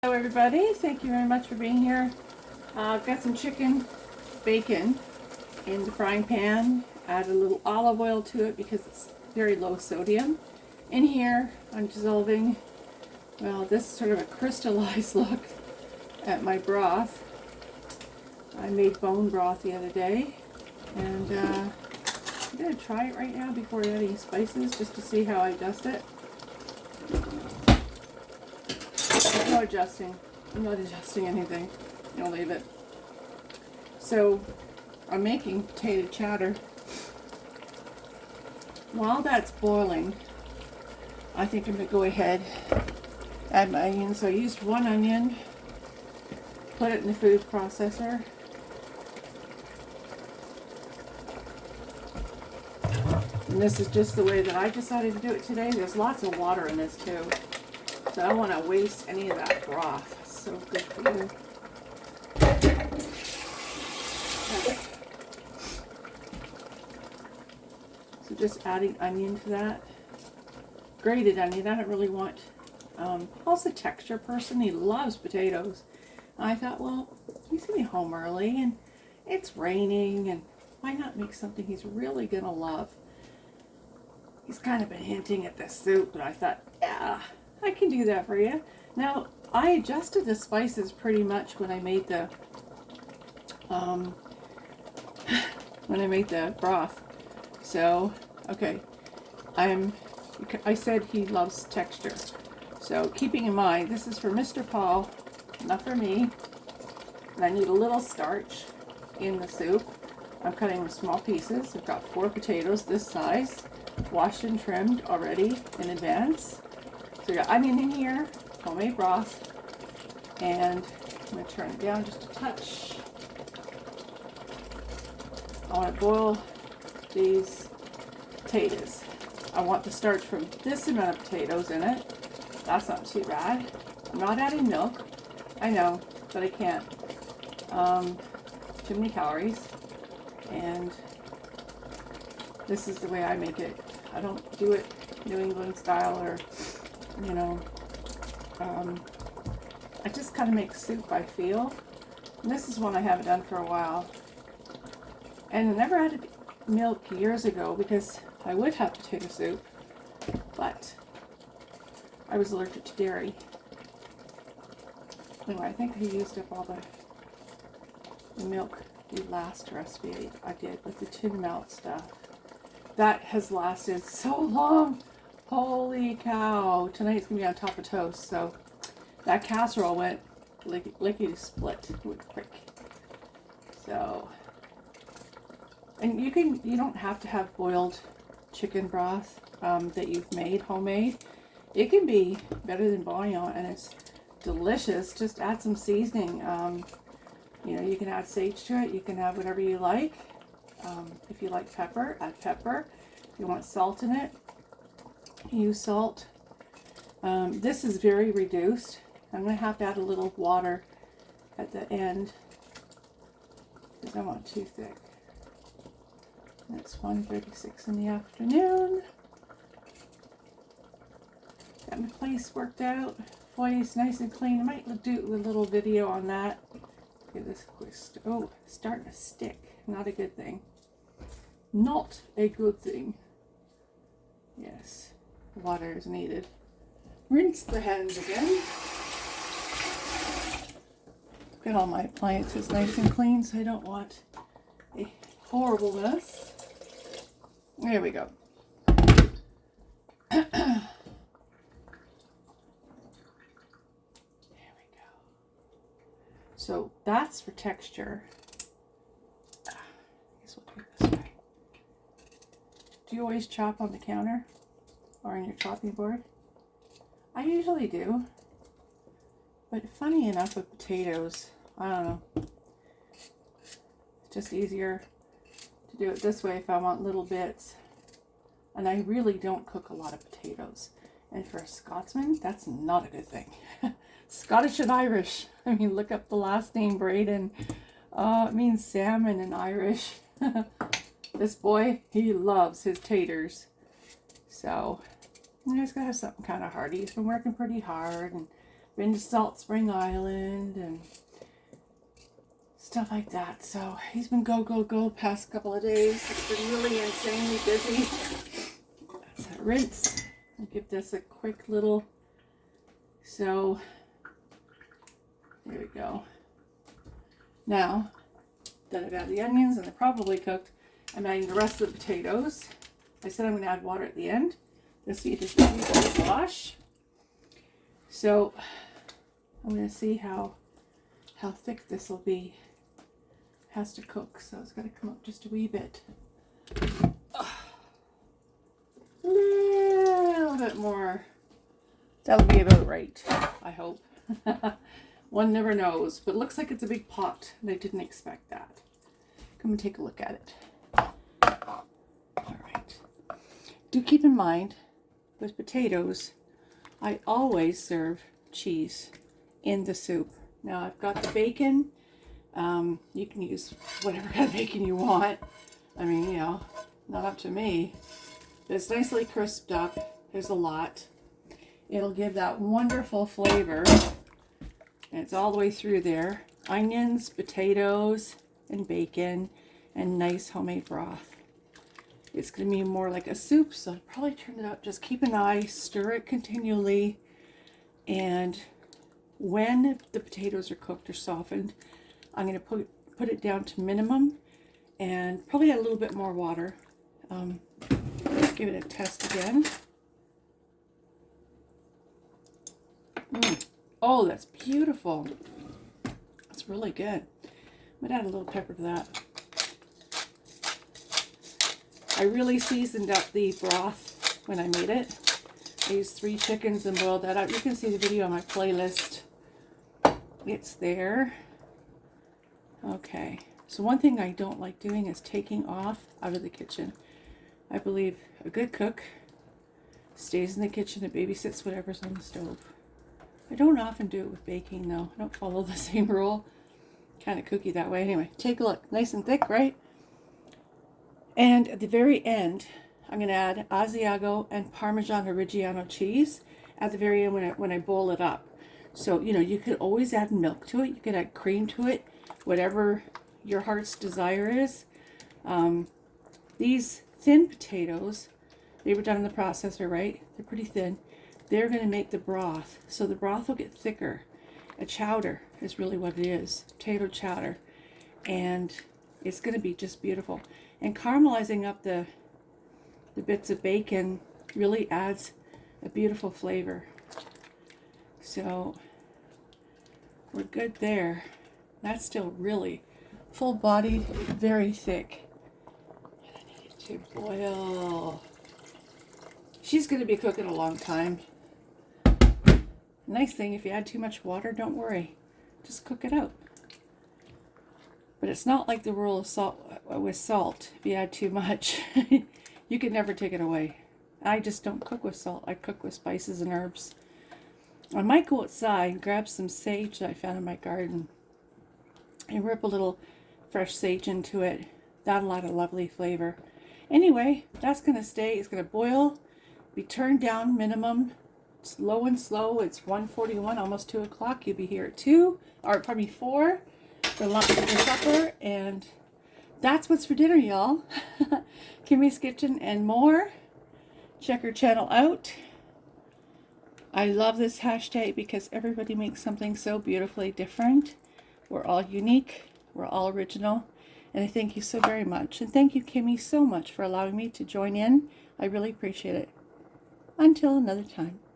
Hello everybody, thank you very much for being here. I've got some chicken bacon in the frying pan. Add a little olive oil to it because it's very low sodium. In here I'm dissolving, well, this is sort of a crystallized look at my broth. I made bone broth the other day and I'm going to try it right now before adding spices just to see how I adjust it. No adjusting. I'm not adjusting anything. I'll leave it. So I'm making potato chowder. While that's boiling, I think I'm going to go ahead add my onions. So I used one onion, put it in the food processor. And this is just the way that I decided to do it today. There's lots of water in this too. So I don't want to waste any of that broth. It's so good for you. So just adding onion to that. Grated onion. I don't really want... Paul's a texture person. He loves potatoes. And I thought, well, he's going to be home early and it's raining and why not make something he's really going to love? He's kind of been hinting at this soup, but I thought, yeah, I can do that for you. Now, I adjusted the spices pretty much when I made the broth. So, okay, I said he loves texture. So, keeping in mind, this is for Mr. Paul, not for me. And I need a little starch in the soup. I'm cutting in small pieces. I've got 4 potatoes this size, washed and trimmed already in advance. So we got onion in here, homemade broth, and I'm going to turn it down just a touch. I want to boil these potatoes. I want the starch from this amount of potatoes in it. That's not too bad. I'm not adding milk. I know, but I can't. Too many calories. And this is the way I make it. I don't do it New England style or, you know, I just kind of make soup I feel. And this is one I haven't done for a while. And I never added milk years ago because I would have potato soup, but I was allergic to dairy. Anyway, I think I used up all the milk the last recipe I did with the tuna melt stuff. That has lasted so long. Holy cow. Tonight's going to be on top of toast, so that casserole went lickety split quick. So, and you don't have to have boiled chicken broth that you've made homemade. It can be better than bouillon and it's delicious. Just add some seasoning. You know, you can add sage to it. You can add whatever you like. If you like pepper, add pepper. If you want salt in it, use salt. This is very reduced. I'm going to have to add a little water at the end because I want it too thick. And it's 1:36 in the afternoon. Got my place worked out. Foyer's nice and clean. I might do a little video on that. Get this quick. Oh, starting to stick. Not a good thing. Not a good thing. Yes, water is needed. Rinse the hands again. Get all my appliances nice and clean so I don't want a horrible mess. There we go. There we go. So that's for texture. I guess we'll do it this way. Do you always chop on the counter or on your chopping board? I usually do. But funny enough with potatoes, I don't know. It's just easier to do it this way if I want little bits. And I really don't cook a lot of potatoes. And for a Scotsman, that's not a good thing. Scottish and Irish. I mean, look up the last name Braden. It means salmon in Irish. This boy, he loves his taters. So, he's got to have something kind of hearty. He's been working pretty hard and been to Salt Spring Island and stuff like that. So he's been go past couple of days. It's been really insanely busy. That's a rinse. I'll give this a quick little, so there we go. Now that I've added the onions and they're probably cooked, I'm adding the rest of the potatoes. I said I'm going to add water at the end. This meat is ready to wash. So I'm going to see how thick this will be. It has to cook, so it's got to come up just a wee bit. A little bit more. That'll be about right, I hope. One never knows, but it looks like it's a big pot, and I didn't expect that. Come and take a look at it. All right. Do keep in mind, with potatoes, I always serve cheese in the soup. Now I've got the bacon. You can use whatever kind of bacon you want. I mean, you know, not up to me. But it's nicely crisped up. There's a lot. It'll give that wonderful flavor. And it's all the way through there. Onions, potatoes, and bacon, and nice homemade broth. It's going to be more like a soup, so I'll probably turn it up. Just keep an eye, stir it continually, and when the potatoes are cooked or softened, I'm going to put it down to minimum and probably add a little bit more water. Give it a test again. Oh, that's beautiful. That's really good. I'm going to add a little pepper to that. I really seasoned up the broth when I made it. I used 3 chickens and boiled that up. You can see the video on my playlist. It's there. Okay. So one thing I don't like doing is taking off out of the kitchen. I believe a good cook stays in the kitchen and babysits whatever's on the stove. I don't often do it with baking though. I don't follow the same rule. Kind of cookie that way. Anyway, take a look. Nice and thick, right? And at the very end, I'm going to add Asiago and Parmesan Reggiano cheese at the very end when I boil it up. So, you know, you could always add milk to it. You could add cream to it, whatever your heart's desire is. These thin potatoes, they were done in the processor, right? They're pretty thin. They're going to make the broth. So the broth will get thicker. A chowder is really what it is. Potato chowder. And it's going to be just beautiful. And caramelizing up the bits of bacon really adds a beautiful flavor. So we're good there. That's still really full-bodied, very thick. And I need it to boil. She's going to be cooking a long time. Nice thing, if you add too much water, don't worry. Just cook it out. But it's not like the rule of salt with salt. If you add too much, you can never take it away. I just don't cook with salt. I cook with spices and herbs. I might go outside and grab some sage that I found in my garden and rip a little fresh sage into it. That'll add a lovely flavor. Anyway, that's going to stay. It's going to boil, be turned down minimum. It's low and slow. It's 1:41, almost 2 o'clock. You'll be here at 2, or probably 4. For lunch and supper, and that's what's for dinner, y'all. Kimmy's Kitchen and more. Check her channel out. I love this hashtag because everybody makes something so beautifully different. We're all unique. We're all original. And I thank you so very much. And thank you, Kimmy, so much for allowing me to join in. I really appreciate it. Until another time.